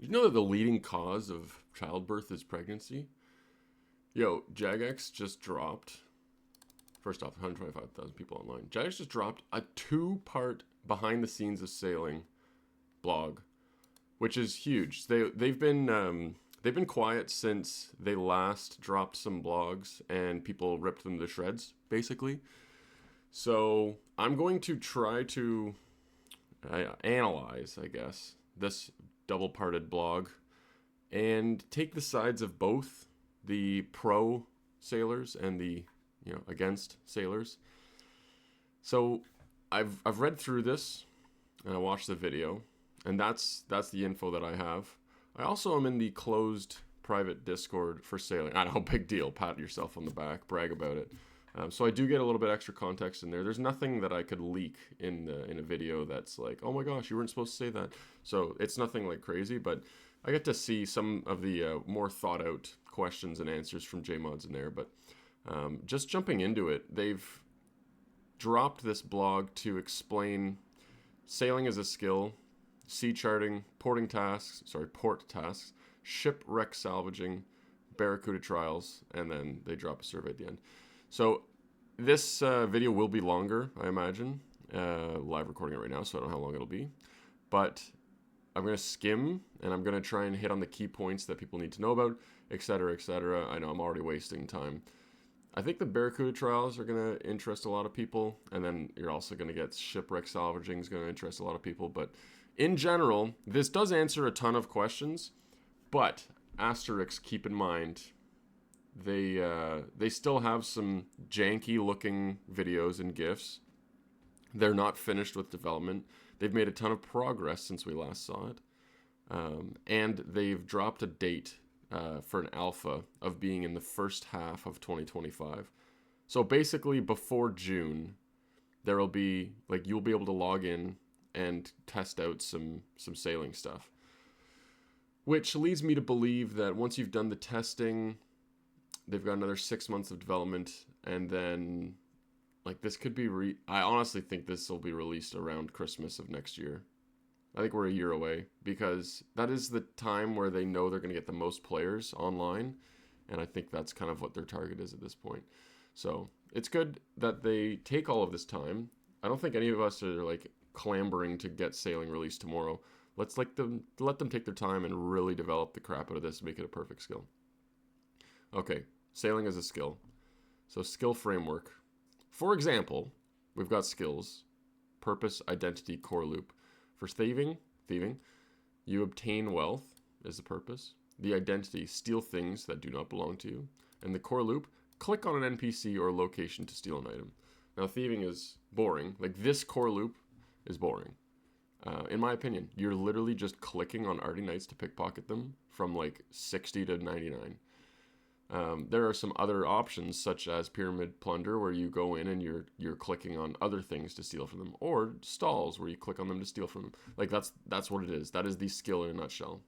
You know that the leading cause of childbirth is pregnancy? Yo, Jagex just dropped. First off, 125,000 people online. Jagex just dropped a 2-part behind the scenes of sailing blog, which is huge. They've been quiet since they last dropped some blogs and people ripped them to shreds, basically. So I'm going to try to analyze, I guess, this double-parted blog and take the sides of both the pro sailors and the against sailors. So I've read through this and I watched the video, and that's the info that I have. I also am in the closed private Discord for sailing. I know, big deal. Pat yourself on the back, brag about it. So I do get a little bit extra context in there. There's nothing that I could leak in a video that's like, oh my gosh, you weren't supposed to say that. So it's nothing like crazy, but I get to see some of the more thought out questions and answers from JMods in there. But just jumping into it, they've dropped this blog to explain sailing as a skill, sea charting, port tasks, shipwreck salvaging, barracuda trials, and then they drop a survey at the end. So this video will be longer, I imagine. Live recording it right now, so I don't know how long it'll be. But I'm going to skim, and I'm going to try and hit on the key points that people need to know about, etc., etc. I know I'm already wasting time. I think the barracuda trials are going to interest a lot of people, and then you're also going to get shipwreck salvaging is going to interest a lot of people. But in general, this does answer a ton of questions, but asterisk, keep in mind, they still have some janky looking videos and GIFs. They're not finished with development. They've made a ton of progress since we last saw it. And they've dropped a date for an alpha of being in the first half of 2025. So basically before June, there will be, like, you'll be able to log in and test out some sailing stuff. Which leads me to believe that once you've done the testing, they've got another 6 months of development, and then like this could be I honestly think this will be released around Christmas of next year. I think we're a year away, because that is the time where they know they're going to get the most players online, and I think that's kind of what their target is at this point. So it's good that they take all of this time. I don't think any of us are like clambering to get sailing released tomorrow. Let's let them take their time and really develop the crap out of this and make it a perfect skill. Okay, sailing as a skill. So skill framework. For example, we've got skills, purpose, identity, core loop. For thieving, you obtain wealth is the purpose. The identity, steal things that do not belong to you. And the core loop, click on an NPC or location to steal an item. Now, thieving is boring. Like, this core loop is boring. In my opinion, you're literally just clicking on Arty Knights to pickpocket them from like 60 to 99. There are some other options, such as Pyramid Plunder, where you go in and you're clicking on other things to steal from them, or stalls, where you click on them to steal from them. Like, that's what it is. That is the skill in a nutshell.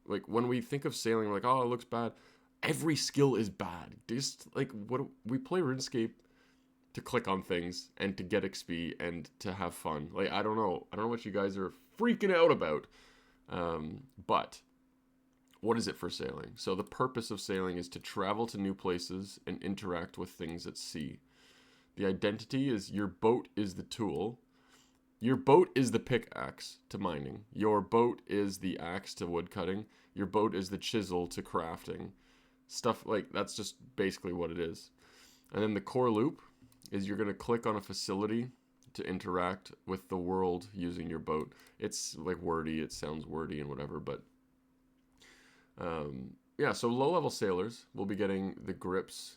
Like, when we think of sailing, we're like, oh, it looks bad. Every skill is bad. Just like what we play RuneScape to click on things and to get XP and to have fun. Like, I don't know what you guys are freaking out about. But what is it for sailing? So the purpose of sailing is to travel to new places and interact with things at sea. The identity is your boat is the tool. Your boat is the pickaxe to mining. Your boat is the axe to woodcutting. Your boat is the chisel to crafting. Stuff like that's just basically what it is. And then the core loop is you're going to click on a facility to interact with the world using your boat. It's like wordy. It sounds wordy and whatever, but yeah, so low-level sailers will be getting the grips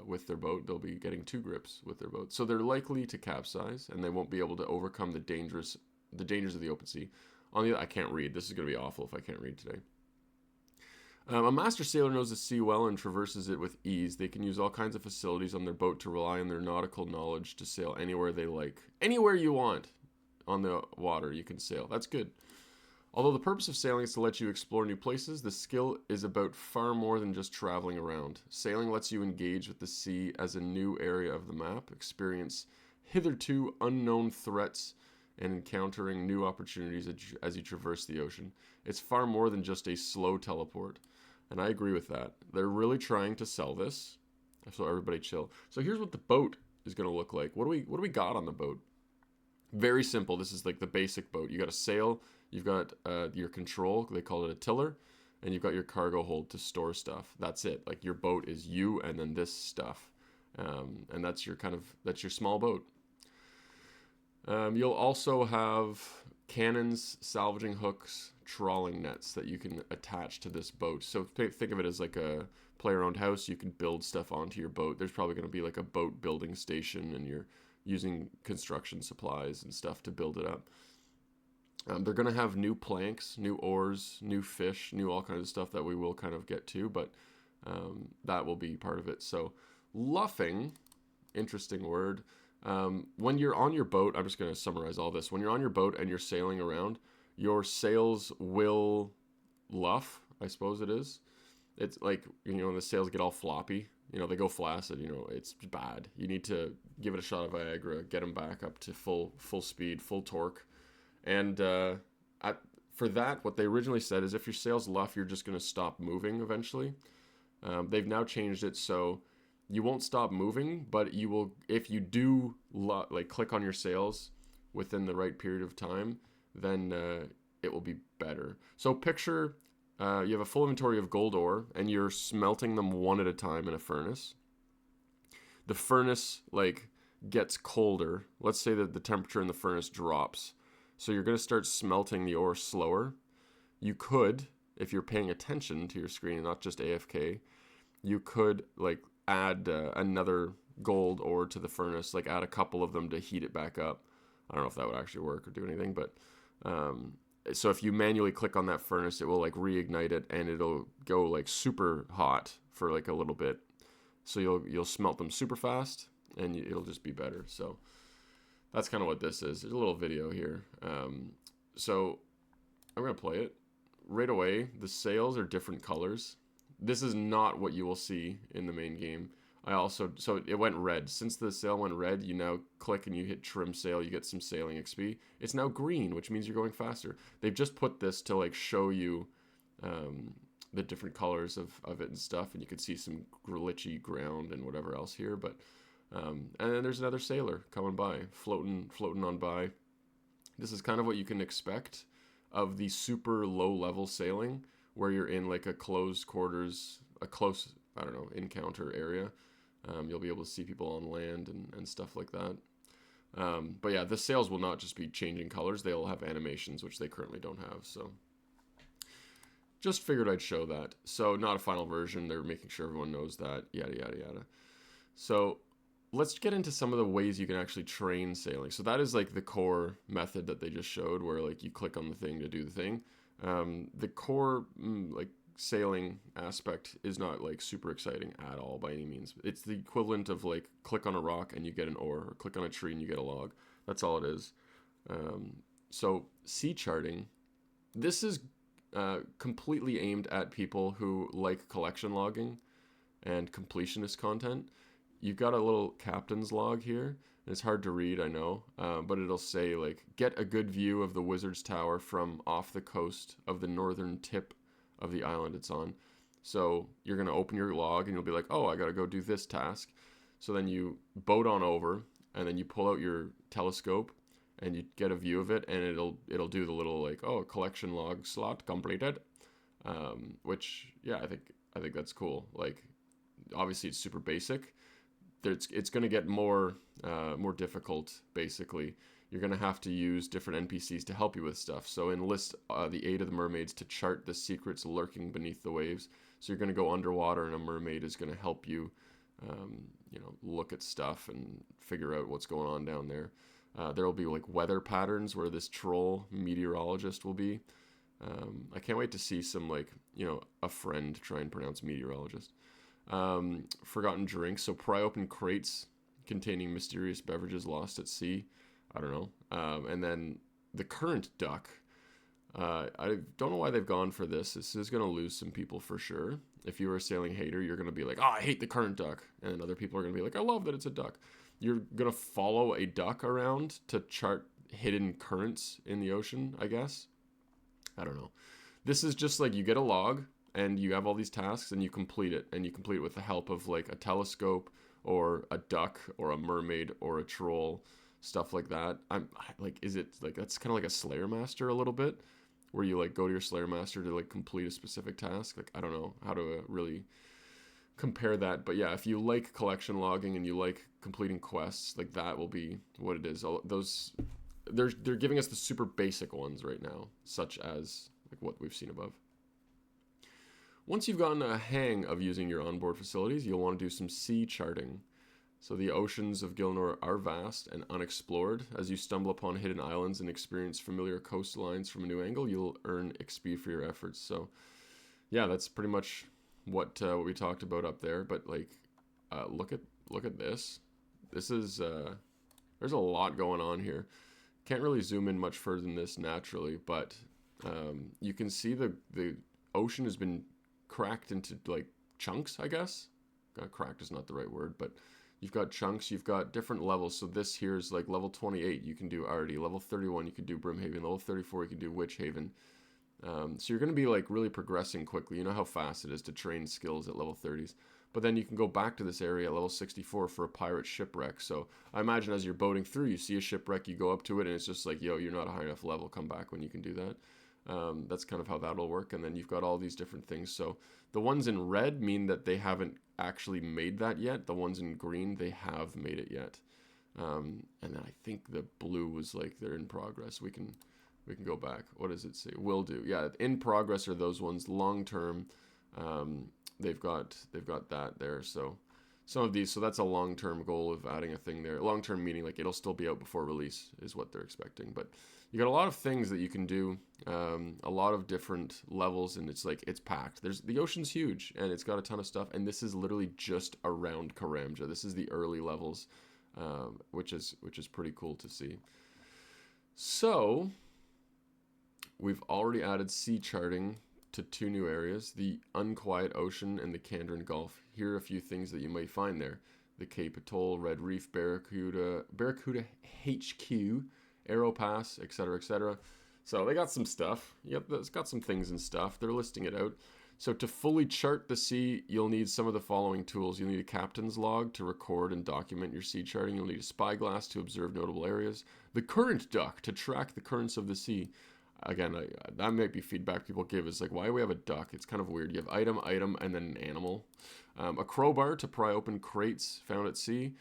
with their boat. They'll be getting 2 grips with their boat. So they're likely to capsize, and they won't be able to overcome the dangers of the open sea. I can't read. This is going to be awful if I can't read today. A master sailor knows the sea well and traverses it with ease. They can use all kinds of facilities on their boat to rely on their nautical knowledge to sail anywhere they like. Anywhere you want on the water, you can sail. That's good. Although the purpose of sailing is to let you explore new places, the skill is about far more than just traveling around. Sailing lets you engage with the sea as a new area of the map, experience hitherto unknown threats, and encountering new opportunities as you traverse the ocean. It's far more than just a slow teleport. And I agree with that. They're really trying to sell this. So everybody chill. So here's what the boat is going to look like. What do we got on the boat? Very simple. This is like the basic boat. You got a sail, you've got your control, they call it a tiller, and you've got your cargo hold to store stuff. That's it. Like your boat is you and then this stuff. And that's your small boat. You'll also have cannons, salvaging hooks, trawling nets that you can attach to this boat. So think of it as like a player-owned house. You can build stuff onto your boat. There's probably going to be like a boat building station, and you're using construction supplies and stuff to build it up. They're going to have new planks, new oars, new fish, new all kinds of stuff that we will kind of get to, but that will be part of it. So luffing, interesting word. When you're on your boat, I'm just going to summarize all this. When you're on your boat and you're sailing around, your sails will luff, I suppose it is. It's like, when the sails get all floppy, they go flaccid, it's bad. You need to give it a shot of Viagra, get them back up to full speed, full torque. And for that, what they originally said is if your sails luff, you're just going to stop moving eventually. They've now changed it so you won't stop moving, but you will, if you do click on your sails within the right period of time, then it will be better. So picture you have a full inventory of gold ore, and you're smelting them one at a time in a furnace. The furnace gets colder. Let's say that the temperature in the furnace drops. So you're going to start smelting the ore slower. You could, if you're paying attention to your screen and not just AFK, you could add another gold ore to the furnace, add a couple of them to heat it back up. I don't know if that would actually work or do anything, but so if you manually click on that furnace, it will reignite it, and it'll go super hot for a little bit. So you'll smelt them super fast, and it'll just be better. So that's kind of what this is. There's a little video here. So I'm gonna play it right away. The sails are different colors. This is not what you will see in the main game. So it went red. Since the sail went red, you now click and you hit trim sail, you get some sailing XP. It's now green, which means you're going faster. They've just put this to show you the different colors of it and stuff, and you can see some glitchy ground and whatever else here. But and then there's another sailor coming by, floating on by. This is kind of what you can expect of the super low level sailing, where you're in a closed quarters, a close, encounter area. You'll be able to see people on land and stuff like that. But yeah, the sails will not just be changing colors. They'll have animations, which they currently don't have. So just figured I'd show that. So not a final version. They're making sure everyone knows that, yada, yada, yada. So let's get into some of the ways you can actually train sailing. So that is the core method that they just showed, where you click on the thing to do the thing. The core sailing aspect is not super exciting at all by any means. It's the equivalent of click on a rock and you get an ore, or click on a tree and you get a log. That's all it is. So sea charting, this is completely aimed at people who like collection logging and completionist content. You've got a little captain's log here. It's hard to read, I know, but it'll say get a good view of the wizard's tower from off the coast of the northern tip of the island it's on. So you're going to open your log and you'll be like, oh, I got to go do this task. So then you boat on over, and then you pull out your telescope and you get a view of it, and it'll do the little collection log slot completed, which yeah, I think that's cool. Obviously it's super basic. It's going to get more difficult. Basically, you're going to have to use different NPCs to help you with stuff. So enlist the aid of the mermaids to chart the secrets lurking beneath the waves. So you're going to go underwater, and a mermaid is going to help you, look at stuff and figure out what's going on down there. There will be weather patterns where this troll meteorologist will be. I can't wait to see some a friend try and pronounce meteorologist. Forgotten drinks. So pry open crates containing mysterious beverages lost at sea. I don't know. And then the current duck. I don't know why they've gone for this. This is going to lose some people for sure. If you were a sailing hater, you're going to be like, oh, I hate the current duck. And other people are going to be like, I love that it's a duck. You're going to follow a duck around to chart hidden currents in the ocean, I guess. I don't know. This is just like you get a log and you have all these tasks and you complete it, and you complete it with the help of like a telescope or a duck or a mermaid or a troll, stuff like that. I'm like, is it like that's kind of like a Slayer Master a little bit, where you like go to your Slayer Master to like complete a specific task? Like I don't know how to really compare that, but yeah, if you like collection logging and you like completing quests, like that will be what it is. Those they're giving us the super basic ones right now, such as like what we've seen above. Once you've gotten a hang of using your onboard facilities, you'll want to do some sea charting. So the oceans of Gilnor are vast and unexplored. As you stumble upon hidden islands and experience familiar coastlines from a new angle, you'll earn XP for your efforts. So yeah, that's pretty much what we talked about up there. But like, look at this. This is there's a lot going on here. Can't really zoom in much further than this naturally, but you can see the ocean has been cracked into like chunks, I guess. Cracked is not the right word, but you've got chunks, you've got different levels. So this here is like level 28, you can do Arty. Level 31, you can do Brimhaven. Level 34, you can do Witch Haven. So you're going to be like really progressing quickly. You know how fast it is to train skills at level 30s. But then you can go back to this area at level 64 for a pirate shipwreck. So I imagine as you're boating through, you see a shipwreck, you go up to it, and it's just like, yo, you're not a high enough level, come back when you can do that. That's kind of how that'll work. And then you've got all these different things. So the ones in red mean that they haven't actually made that yet. The ones in green, they have made it yet. And then I think the blue was like they're in progress. We can go back. What does it say? Will do. Yeah, in progress are those ones. Long term, they've got that there. So some of these, so that's a long term goal of adding a thing there. Long term meaning like it'll still be out before release is what they're expecting. But you got a lot of things that you can do, a lot of different levels, and it's like it's packed. The ocean's huge and it's got a ton of stuff. And this is literally just around Karamja. This is the early levels, which is pretty cool to see. So we've already added sea charting to 2 new areas, the Unquiet Ocean and the Kandran Gulf. Here are a few things that you may find there. The Cape Atoll, Red Reef, Barracuda HQ, Arrow Pass, etc., etc. So they got some stuff. Yep, it's got some things and stuff. They're listing it out. So to fully chart the sea, you'll need some of the following tools. You'll need a captain's log to record and document your sea charting. You'll need a spyglass to observe notable areas. The current duck to track the currents of the sea. Again, that might be feedback people give. Is like, why do we have a duck? It's kind of weird. You have item, and then an animal. A crowbar to pry open crates found at sea.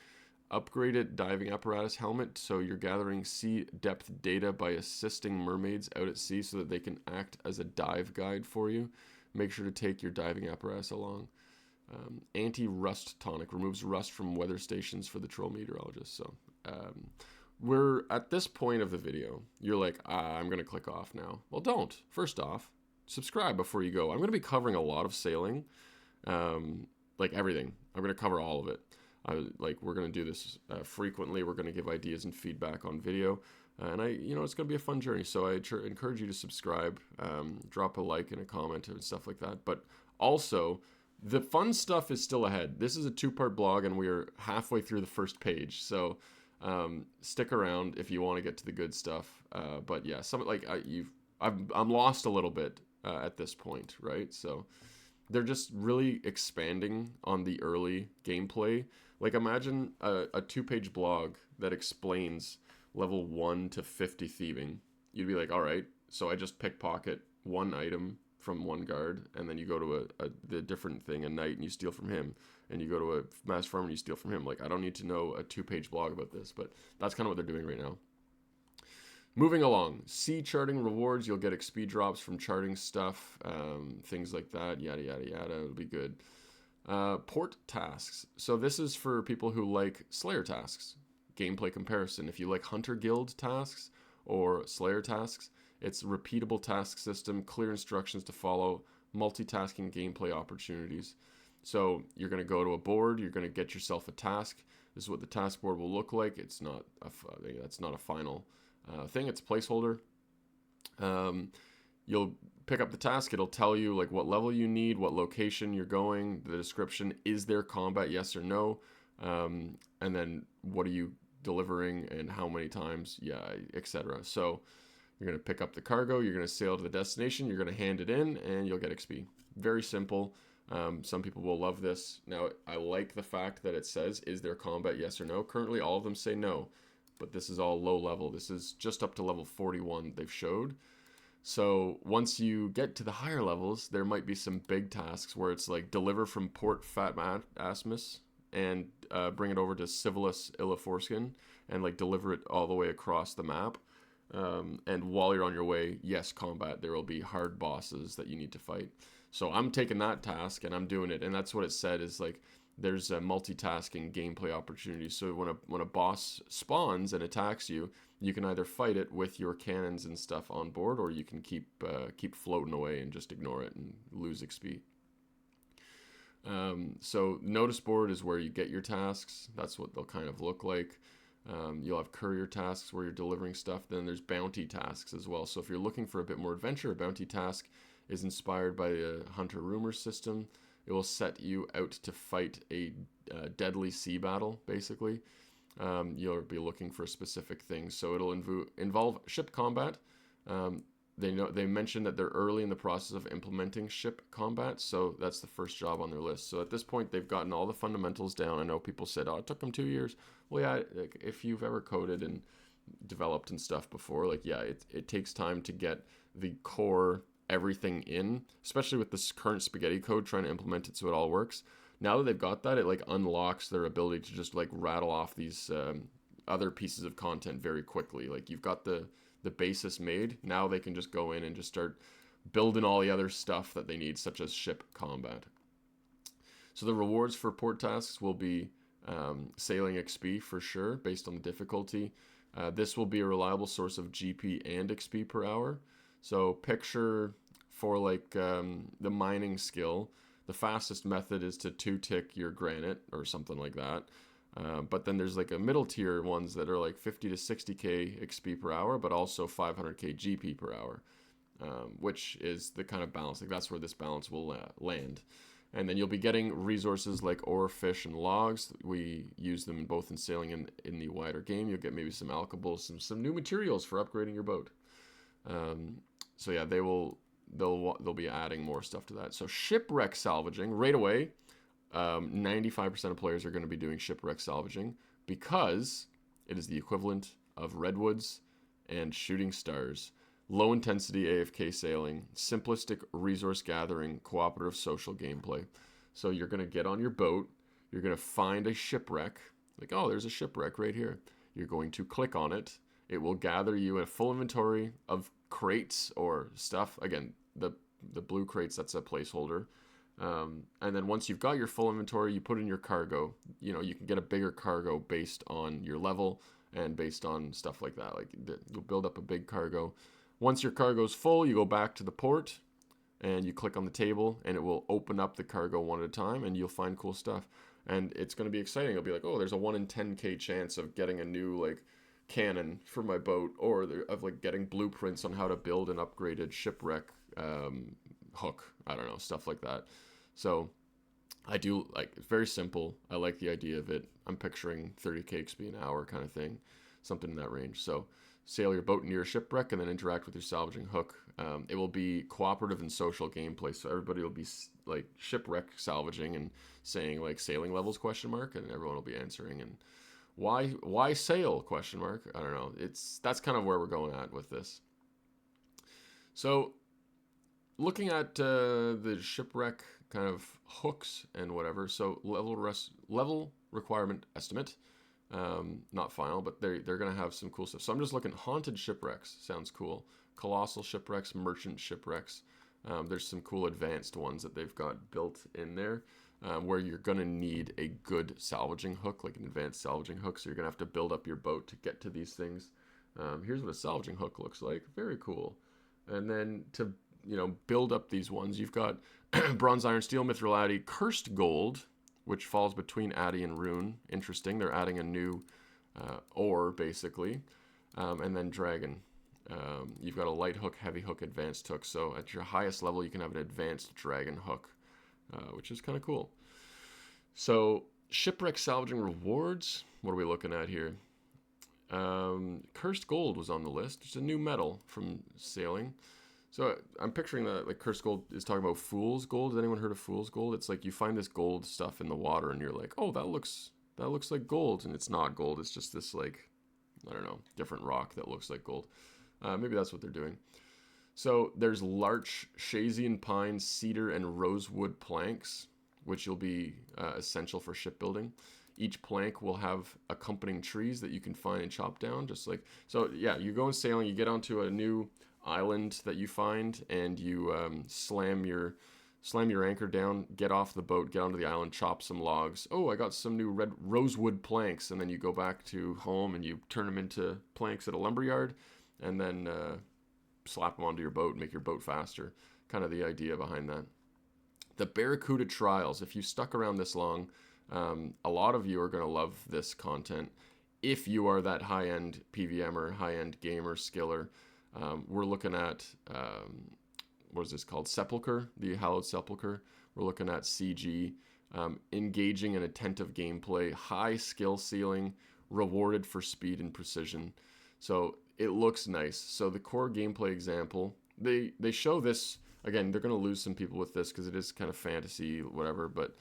Upgraded diving apparatus helmet, so you're gathering sea depth data by assisting mermaids out at sea so that they can act as a dive guide for you. Make sure to take your diving apparatus along. Anti-rust tonic removes rust from weather stations for the troll meteorologist. So we're at this point of the video. You're like, I'm going to click off now. Well, don't. First off, subscribe before you go. I'm going to be covering a lot of sailing, like everything. I'm going to cover all of it. We're going to do this frequently. We're going to give ideas and feedback on video. And it's going to be a fun journey. So I encourage you to subscribe, drop a like and a comment and stuff like that. But also, the fun stuff is still ahead. This is a 2-part blog, and we're halfway through the first page. So stick around if you want to get to the good stuff. But yeah, I'm lost a little bit at this point, right? So they're just really expanding on the early gameplay. Like imagine a 2-page blog that explains level 1 to 50 thieving. You'd be like, all right, so I just pickpocket one item from one guard, and then you go to the different thing at night and you steal from him, and you go to a mass farm and you steal from him. Like, I don't need to know a 2-page blog about this, but that's kind of what they're doing right now. Moving along, sea charting rewards. You'll get XP drops from charting stuff, things like that, yada, yada, yada. It'll be good. Port tasks. So this is for people who like Slayer tasks. Gameplay comparison. If you like Hunter Guild tasks or Slayer tasks, it's a repeatable task system, clear instructions to follow, multitasking gameplay opportunities. So you're going to go to a board, you're going to get yourself a task. This is what the task board will look like. It's not that's not a final thing. It's a placeholder. You'll pick up the task. It'll tell you like what level you need, what location you're going, the description, is there combat, yes or no, and then what are you delivering and how many times, yeah, etc. So you're going to pick up the cargo, you're going to sail to the destination, you're going to hand it in, and you'll get XP. Very simple. Some people will love this. Now, I like the fact that it says, is there combat, yes or no? Currently, all of them say no, but this is all low level. This is just up to level 41 they've showed. So once you get to the higher levels, there might be some big tasks where it's like deliver from Port Fatmasmus and bring it over to Civilis Illa Foreskin and like deliver it all the way across the map. And while you're on your way, yes, combat, there will be hard bosses that you need to fight. So I'm taking that task and I'm doing it. And that's what it said is like there's a multitasking gameplay opportunity. So when a boss spawns and attacks you, you can either fight it with your cannons and stuff on board, or you can keep floating away and just ignore it and lose XP. So notice board is where you get your tasks. That's what they'll kind of look like. You'll have courier tasks where you're delivering stuff. Then there's bounty tasks as well. So if you're looking for a bit more adventure, a bounty task is inspired by the Hunter Rumor system. It will set you out to fight a deadly sea battle, basically. You'll be looking for specific things. So it'll involve ship combat. They mentioned that they're early in the process of implementing ship combat, so that's the first job on their list. So at this point, they've gotten all the fundamentals down. I know people said, "Oh, it took them 2 years." Well, yeah, like, if you've ever coded and developed and stuff before, like, yeah, it takes time to get the core everything in, especially with this current spaghetti code trying to implement it so it all works. Now that they've got that, it like unlocks their ability to just like rattle off these other pieces of content very quickly. Like you've got the basis made. Now they can just go in and just start building all the other stuff that they need, such as ship combat. So the rewards for port tasks will be sailing XP for sure, based on the difficulty. This will be a reliable source of GP and XP per hour. So picture for like the mining skill, the fastest method is to 2-tick your granite or something like that. But then there's like a middle tier ones that are like 50 to 60k XP per hour, but also 500k GP per hour, which is the kind of balance. Like that's where this balance will land. And then you'll be getting resources like ore, fish, and logs. We use them both in sailing and in the wider game. You'll get maybe some alkables, some new materials for upgrading your boat. So yeah, they'll be adding more stuff to that. So shipwreck salvaging right away. 95% of players are going to be doing shipwreck salvaging because it is the equivalent of redwoods and shooting stars. Low intensity AFK sailing, simplistic resource gathering, cooperative social gameplay. So you're going to get on your boat, you're going to find a shipwreck, like, oh, there's a shipwreck right here. You're going to click on it. It will gather you a full inventory of crates or stuff. Again, the blue crates, that's a placeholder. And then once you've got your full inventory, you put in your cargo. You know, you can get a bigger cargo based on your level and based on stuff like that. Like you'll build up a big cargo. Once your cargo's full, you go back to the port and you click on the table and it will open up the cargo one at a time and you'll find cool stuff. And it's going to be exciting. It'll be like, oh, there's a 1 in 10k chance of getting a new like cannon for my boat, or of like getting blueprints on how to build an upgraded shipwreck hook. I don't know, stuff like that. So I do like, it's very simple. I like the idea of it. I'm picturing 30k XP an hour kind of thing, something in that range. So sail your boat near a shipwreck and then interact with your salvaging hook. It will be cooperative and social gameplay. So everybody will be like shipwreck salvaging and saying like sailing levels ? And everyone will be answering and why sail ? I don't know. That's kind of where we're going at with this. So looking at the shipwreck kind of hooks and whatever. So level requirement estimate. Not final, but they're going to have some cool stuff. So I'm just looking. Haunted shipwrecks sounds cool. Colossal shipwrecks, merchant shipwrecks. There's some cool advanced ones that they've got built in there, where you're going to need a good salvaging hook, like an advanced salvaging hook. So you're going to have to build up your boat to get to these things. Here's what a salvaging hook looks like. Very cool. And then to build up these ones, you've got bronze, iron, steel, mithril, addy, cursed gold, which falls between addy and rune. Interesting. They're adding a new ore, basically. And then dragon. You've got a light hook, heavy hook, advanced hook. So at your highest level, you can have an advanced dragon hook, which is kind of cool. So shipwreck salvaging rewards. What are we looking at here? Cursed gold was on the list. It's a new metal from sailing. So I'm picturing that like cursed gold is talking about fool's gold. Has anyone heard of fool's gold? It's like you find this gold stuff in the water and you're like, oh, that looks like gold, and it's not gold. It's just this like, I don't know, different rock that looks like gold. Maybe that's what they're doing. So there's larch, Shazian pine, cedar, and rosewood planks, which will be essential for shipbuilding. Each plank will have accompanying trees that you can find and chop down, just like so. Yeah, you go sailing, you get onto a new island that you find, and you slam your anchor down, get off the boat, get onto the island, chop some logs. Oh, I got some new red rosewood planks, and then you go back to home and you turn them into planks at a lumberyard, and then slap them onto your boat, make your boat faster. Kind of the idea behind that. The Barracuda Trials. If you stuck around this long, a lot of you are going to love this content. If you are that high-end PVMer, high-end gamer, skiller, we're looking at, what is this called? Sepulcher, the Hallowed Sepulcher. We're looking at CG, engaging and attentive gameplay, high skill ceiling, rewarded for speed and precision. So it looks nice. So the core gameplay example, they show this, again, they're going to lose some people with this because it is kind of fantasy, whatever, but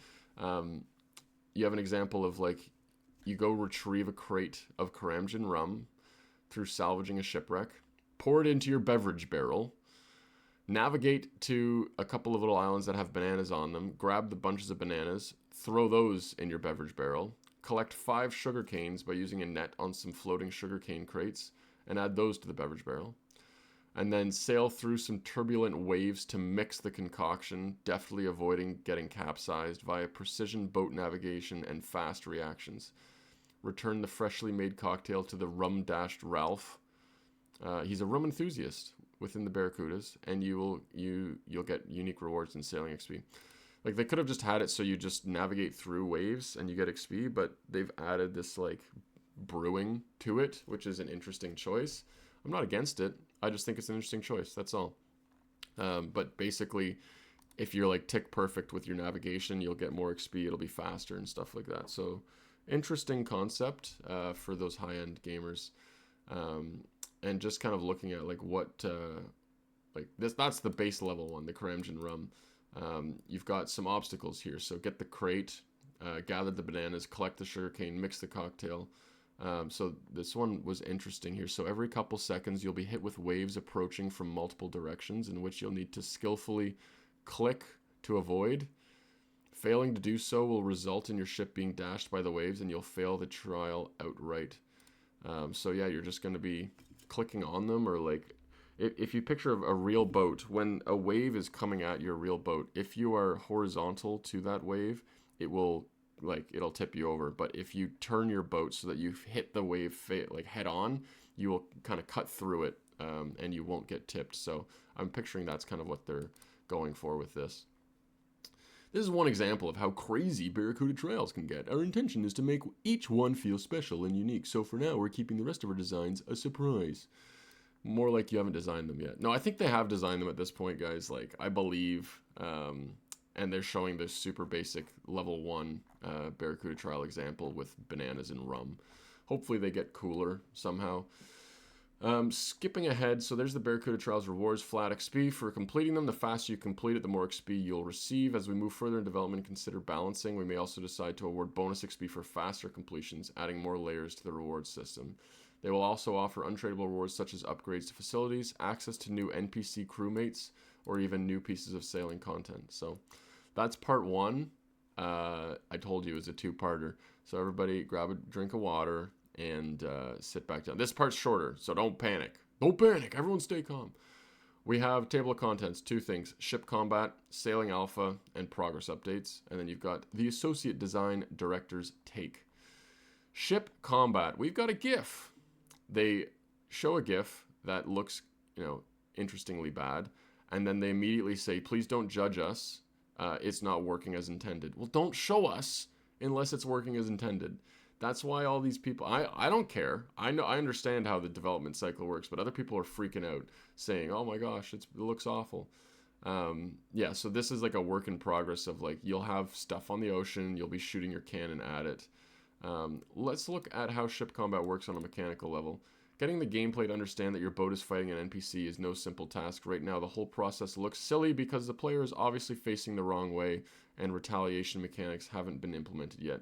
you have an example of like, you go retrieve a crate of Karamjan rum through salvaging a shipwreck, pour it into your beverage barrel, navigate to a couple of little islands that have bananas on them, grab the bunches of bananas, throw those in your beverage barrel, collect 5 sugar canes by using a net on some floating sugar cane crates, and add those to the beverage barrel, and then sail through some turbulent waves to mix the concoction, deftly avoiding getting capsized via precision boat navigation and fast reactions. Return the freshly made cocktail to the rum-dashed Ralph. He's a rum enthusiast within the Barracudas, and you'll get unique rewards in sailing XP. Like, they could have just had it so you just navigate through waves and you get XP, but they've added this like brewing to it, which is an interesting choice. I'm not against it. I just think it's an interesting choice. That's all. But basically, if you're like tick perfect with your navigation, you'll get more XP. It'll be faster and stuff like that. So interesting concept for those high-end gamers. And just kind of looking at like what like this, that's the base level one, the Karamjan rum. You've got some obstacles here. So get the crate, gather the bananas, collect the sugarcane, mix the cocktail. So this one was interesting here. So every couple seconds, you'll be hit with waves approaching from multiple directions in which you'll need to skillfully click to avoid. Failing to do so will result in your ship being dashed by the waves, and you'll fail the trial outright. So yeah, you're just going to be clicking on them, or like if you picture a real boat, when a wave is coming at your real boat, if you are horizontal to that wave, it'll tip you over. But if you turn your boat so that you hit the wave like head on, you will kind of cut through it, and you won't get tipped. So I'm picturing that's kind of what they're going for with this. This is one example of how crazy Barracuda Trials can get. Our intention is to make each one feel special and unique, so for now we're keeping the rest of our designs a surprise. More like you haven't designed them yet. No, I think they have designed them at this point, guys. Like, I believe, and they're showing this super basic level 1 Barracuda Trial example with bananas and rum. Hopefully they get cooler somehow. Skipping ahead, so there's the Barracuda Trials rewards, flat XP. For completing them, the faster you complete it, the more XP you'll receive. As we move further in development, consider balancing. We may also decide to award bonus XP for faster completions, adding more layers to the reward system. They will also offer untradeable rewards such as upgrades to facilities, access to new NPC crewmates, or even new pieces of sailing content. So that's part 1. I told you it was a 2-parter. So everybody grab a drink of water and sit back down. This part's shorter, so don't panic. Don't panic. Everyone stay calm. We have table of contents, 2 things: ship combat, sailing alpha, and progress updates. And then you've got the associate design director's take. Ship combat. We've got a GIF. They show a GIF that looks, interestingly bad, and then they immediately say, please don't judge us. It's not working as intended. Well, don't show us unless it's working as intended. That's why all these people, I don't care. I understand how the development cycle works, but other people are freaking out saying, oh my gosh, it looks awful. Yeah, so this is like a work in progress of like, you'll have stuff on the ocean, you'll be shooting your cannon at it. Let's look at how ship combat works on a mechanical level. Getting the gameplay to understand that your boat is fighting an NPC is no simple task. Right now, the whole process looks silly because the player is obviously facing the wrong way and retaliation mechanics haven't been implemented yet.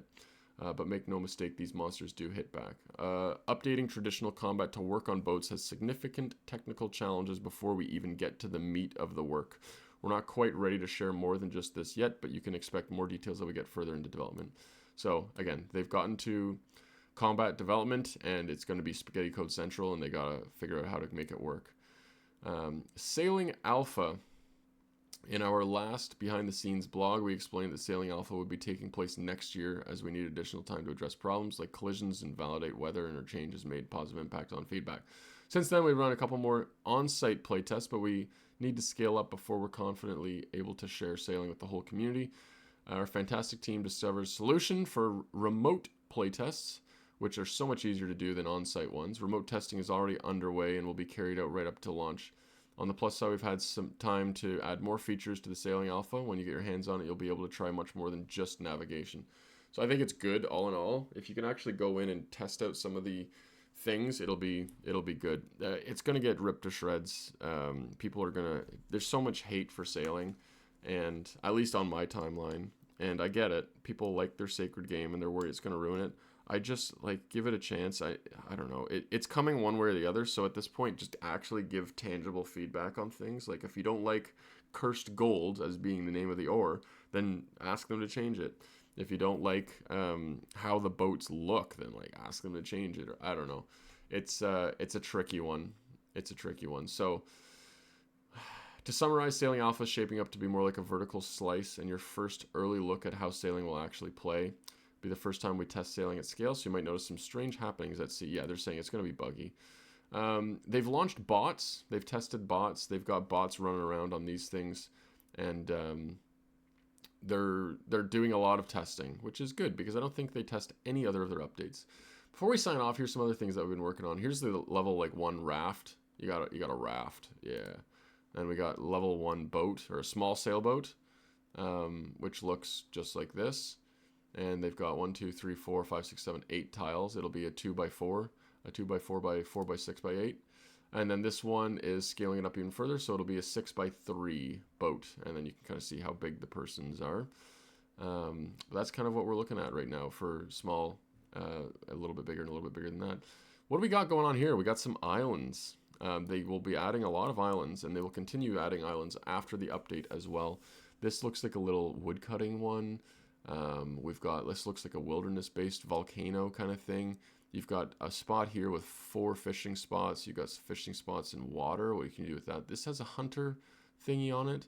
But make no mistake, these monsters do hit back. Updating traditional combat to work on boats has significant technical challenges before we even get to the meat of the work. We're not quite ready to share more than just this yet, but you can expect more details as we get further into development. So, again, they've gotten to combat development, and it's going to be Spaghetti Code Central, and they got to figure out how to make it work. Sailing Alpha. In our last behind-the-scenes blog, we explained that Sailing Alpha would be taking place next year as we need additional time to address problems like collisions and validate whether interchanges made positive impact on feedback. Since then, we've run a couple more on-site playtests, but we need to scale up before we're confidently able to share sailing with the whole community. Our fantastic team discovers a solution for remote playtests, which are so much easier to do than on-site ones. Remote testing is already underway and will be carried out right up to launch. On the plus side, we've had some time to add more features to the Sailing Alpha. When you get your hands on it, you'll be able to try much more than just navigation. So I think it's good all in all. If you can actually go in and test out some of the things, it'll be good. It's going to get ripped to shreds. People are going to... There's so much hate for sailing, and at least on my timeline. And I get it. People like their sacred game, and they're worried it's going to ruin it. I just, give it a chance. I don't know. It's coming one way or the other, so at this point, just actually give tangible feedback on things. Like, if you don't like Cursed Gold as being the name of the ore, then ask them to change it. If you don't like how the boats look, then, ask them to change it. Or, I don't know. It's a tricky one. It's a tricky one. So, to summarize, Sailing Alpha is shaping up to be more like a vertical slice, and your first early look at how sailing will actually play. Be the first time we test sailing at scale, so you might notice some strange happenings at sea. Yeah, they're saying it's going to be buggy. They've launched bots. They've tested bots. They've got bots running around on these things, and they're doing a lot of testing, which is good because I don't think they test any other of their updates. Before we sign off, here's some other things that we've been working on. Here's the level 1 raft. You got a raft, yeah. And we got level 1 boat, or a small sailboat, which looks just like this. And they've got 1, 2, 3, 4, 5, 6, 7, 8 tiles. It'll be a 2x4, a 2x4 by 4x6x8. And then this one is scaling it up even further, so it'll be a 6x3 boat. And then you can kind of see how big the persons are. That's kind of what we're looking at right now for small, a little bit bigger and a little bit bigger than that. What do we got going on here? We got some islands. They will be adding a lot of islands, and they will continue adding islands after the update as well. This looks like a little woodcutting one. We've got, this looks like a wilderness-based volcano kind of thing. You've got a spot here with 4 fishing spots. You've got fishing spots in water. What you can do with that? This has a hunter thingy on it.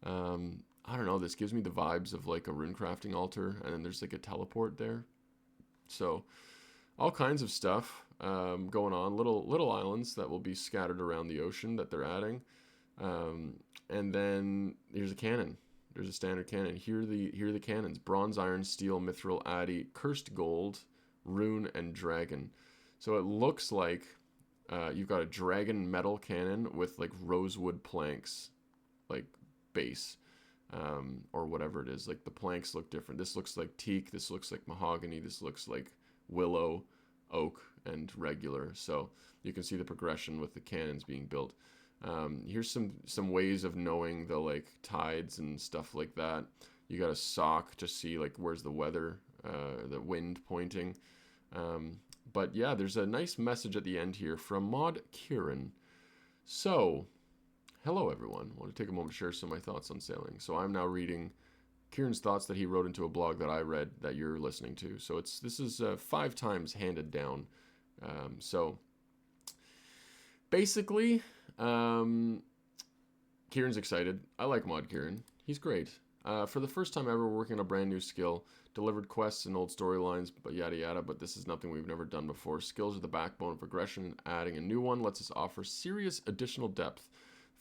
I don't know. This gives me the vibes of like a rune crafting altar, and then there's like a teleport there. So all kinds of stuff going on. Little islands that will be scattered around the ocean that they're adding. And then here's a cannon. There's a standard cannon. Here are the cannons: bronze, iron, steel, mithril, addy, cursed gold, rune, and dragon. So it looks like you've got a dragon metal cannon with like rosewood planks, like base, or whatever it is. Like the planks look different. This looks like teak. This looks like mahogany. This looks like willow, oak, and regular. So you can see the progression with the cannons being built. Here's some ways of knowing the like tides and stuff like that. You got a sock to see like where's the weather, the wind pointing. But yeah, there's a nice message at the end here from Mod Kieran. So, hello everyone. I want to take a moment to share some of my thoughts on sailing. So I'm now reading Kieran's thoughts that he wrote into a blog that I read that you're listening to. So this is 5 times handed down. So basically, Kieran's excited. I like Mod Kieran. He's great. For the first time ever, we're working on a brand new skill. Delivered quests and old storylines, but yada yada, but this is nothing we've never done before. Skills are the backbone of progression. Adding a new one lets us offer serious additional depth.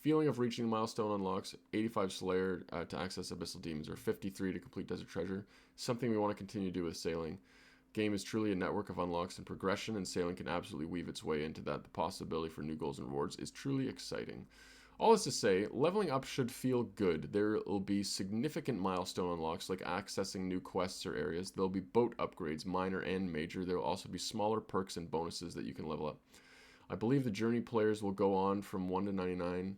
Feeling of reaching the milestone unlocks 85 Slayer to access Abyssal Demons, or 53 to complete Desert Treasure. Something we want to continue to do with sailing. Game is truly a network of unlocks and progression, and sailing can absolutely weave its way into that. The possibility for new goals and rewards is truly exciting. All this to say, leveling up should feel good. There will be significant milestone unlocks like accessing new quests or areas. There'll be boat upgrades, minor and major. There will also be smaller perks and bonuses that you can level up. I believe the journey players will go on from 1 to 99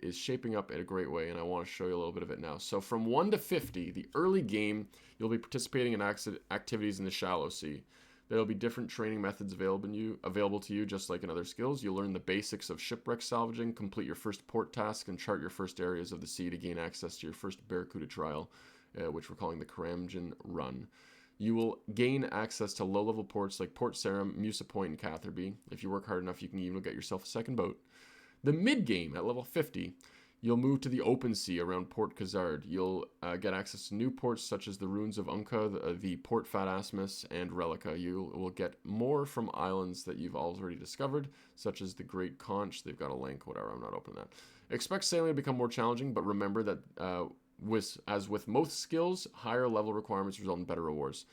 is shaping up in a great way, and I want to show you a little bit of it now. So from 1 to 50, the early game, you'll be participating in activities in the shallow sea. There will be different training methods available to you, just like in other skills. You'll learn the basics of shipwreck salvaging, complete your first port task, and chart your first areas of the sea to gain access to your first Barracuda trial, which we're calling the Karamjan Run. You will gain access to low-level ports like Port Sarum, Musa Point, and Catherby. If you work hard enough, you can even get yourself a second boat. The mid-game, at level 50, you'll move to the open sea around Port Khazard. You'll get access to new ports such as the Ruins of Unka, the Port Fat Asmus, and Relica. You will get more from islands that you've already discovered, such as the Great Conch. They've got a link, whatever, I'm not opening that. Expect sailing to become more challenging, but remember that as with most skills, higher level requirements result in better rewards.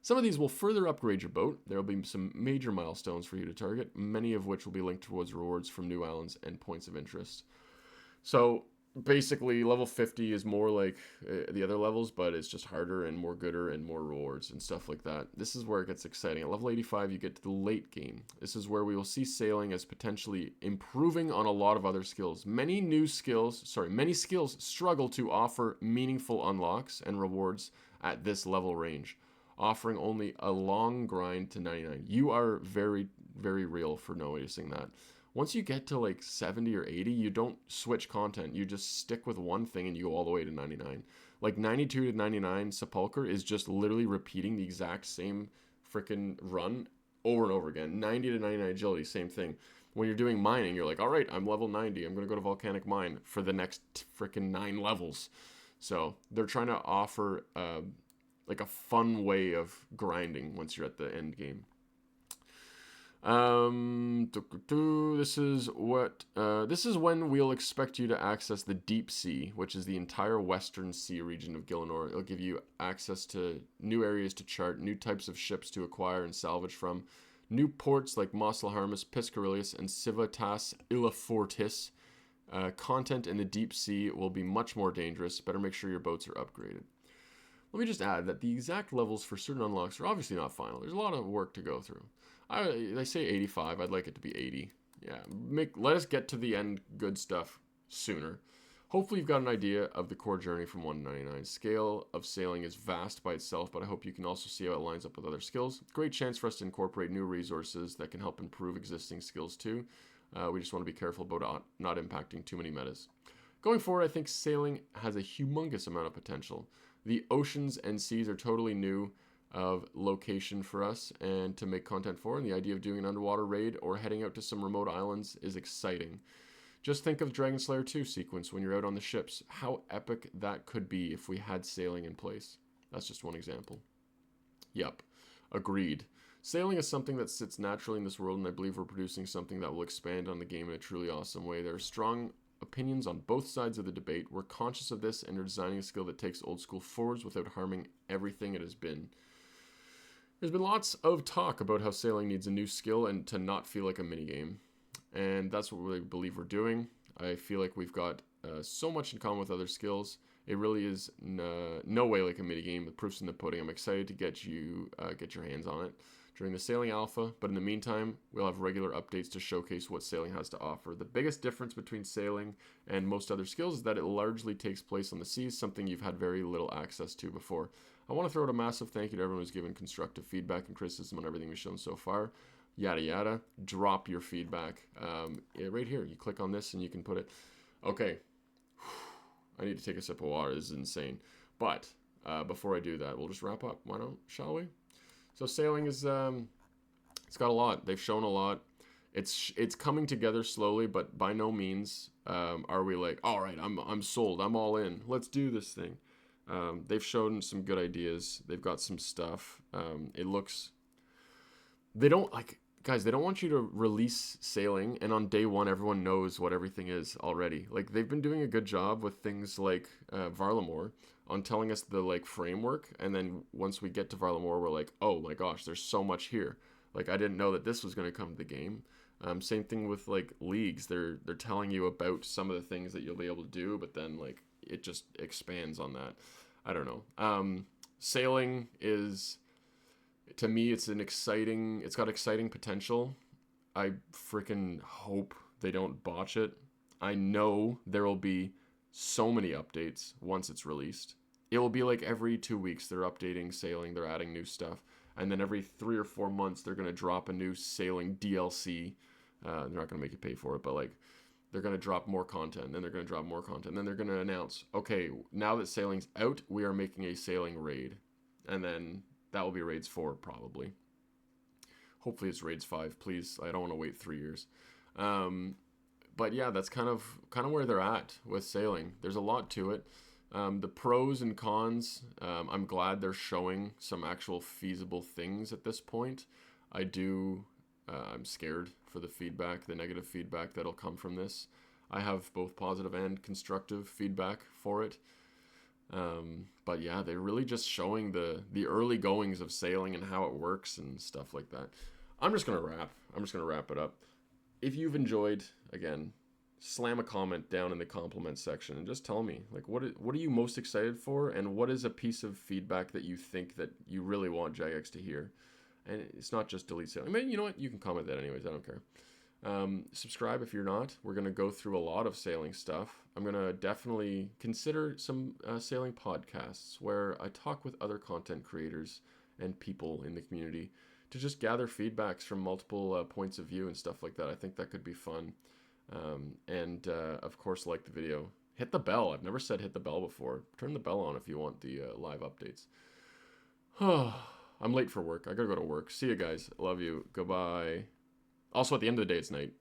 Some of these will further upgrade your boat. There will be some major milestones for you to target, many of which will be linked towards rewards from new islands and points of interest. So basically, level 50 is more like the other levels, but it's just harder and more gooder and more rewards and stuff like that. This is where it gets exciting. At level 85, you get to the late game. This is where we will see sailing as potentially improving on a lot of other skills. Many skills struggle to offer meaningful unlocks and rewards at this level range, offering only a long grind to 99. You are very, very real for noticing that. Once you get to like 70 or 80, you don't switch content. You just stick with one thing and you go all the way to 99. Like 92 to 99 Sepulcher is just literally repeating the exact same freaking run over and over again. 90 to 99 Agility, same thing. When you're doing mining, you're like, all right, I'm level 90. I'm going to go to Volcanic Mine for the next freaking 9 levels. So they're trying to offer like a fun way of grinding once you're at the end game. This is when we'll expect you to access the deep sea, which is the entire western sea region of Gielinor. It'll give you access to new areas to chart, new types of ships to acquire and salvage from, new ports like Mosselharmus, Piscarilius, and Civitas Illifortis. Content in the deep sea will be much more dangerous. Better make sure your boats are upgraded. Let me just add that the exact levels for certain unlocks are obviously not final. There's a lot of work to go through. They say 85. I'd like it to be 80. Yeah, let us get to the end good stuff sooner. Hopefully you've got an idea of the core journey from 1 to 99. Scale of sailing is vast by itself, but I hope you can also see how it lines up with other skills. Great chance for us to incorporate new resources that can help improve existing skills too. We just want to be careful about not impacting too many metas. Going forward, I think sailing has a humongous amount of potential. The oceans and seas are totally new of location for us and to make content for, and the idea of doing an underwater raid or heading out to some remote islands is exciting. Just think of Dragon Slayer 2 sequence when you're out on the ships. How epic that could be if we had sailing in place. That's just one example. Yep, agreed. Sailing is something that sits naturally in this world, and I believe we're producing something that will expand on the game in a truly awesome way. There are strong opinions on both sides of the debate. We're conscious of this and are designing a skill that takes old school forwards without harming everything it has been. There's been lots of talk about how sailing needs a new skill and to not feel like a minigame. And that's what we believe we're doing. I feel like we've got so much in common with other skills. It really is no way like a minigame. The proof's in the pudding. I'm excited to get your hands on it during the sailing alpha, but in the meantime, we'll have regular updates to showcase what sailing has to offer. The biggest difference between sailing and most other skills is that it largely takes place on the seas, something you've had very little access to before. I want to throw out a massive thank you to everyone who's given constructive feedback and criticism on everything we've shown so far. Yada yada. Drop your feedback. Right here, you click on this and you can put it. Okay. I need to take a sip of water. This is insane. But before I do that, we'll just wrap up. Why don't, shall we? So sailing is, it's got a lot. They've shown a lot. It's coming together slowly, but by no means are we like, all right, I'm sold. I'm all in. Let's do this thing. They've shown some good ideas. They've got some stuff. It looks, they don't like, guys, they don't want you to release sailing and on day one everyone knows what everything is already. Like they've been doing a good job with things like Varlamore on telling us the like framework, and then once we get to Varlamore we're like, oh my gosh, there's so much here. Like I didn't know that this was going to come to the game. Same thing with like leagues. They're telling you about some of the things that you'll be able to do, but then like it just expands on that. I don't know. Sailing is, to me, it's got exciting potential. I freaking hope they don't botch it. I know there will be so many updates once it's released. It will be like every 2 weeks they're updating sailing, they're adding new stuff, and then every 3 or 4 months they're gonna drop a new sailing DLC. They're not gonna make you pay for it, but like they're gonna drop more content, then they're gonna drop more content, then they're gonna announce, okay, now that sailing's out, we are making a sailing raid, and then that will be raids 4 probably. Hopefully it's raids 5, please. I don't want to wait 3 years. But yeah, that's kind of where they're at with sailing. There's a lot to it. The pros and cons, I'm glad they're showing some actual feasible things at this point. I'm scared for the feedback, the negative feedback that'll come from this. I have both positive and constructive feedback for it. But yeah, they're really just showing the early goings of sailing and how it works and stuff like that. I'm just gonna wrap it up. If you've enjoyed, again, slam a comment down in the comment section and just tell me, like, what are you most excited for, and what is a piece of feedback that you think that you really want Jagex to hear. And it's not just delete sailing. I mean, you know what? You can comment that anyways. I don't care. Subscribe if you're not. We're going to go through a lot of sailing stuff. I'm going to definitely consider some sailing podcasts where I talk with other content creators and people in the community to just gather feedbacks from multiple points of view and stuff like that. I think that could be fun. And of course, like the video. Hit the bell. I've never said hit the bell before. Turn the bell on if you want the live updates. I'm late for work. I gotta go to work. See you guys. Love you. Goodbye. Also, at the end of the day, it's night.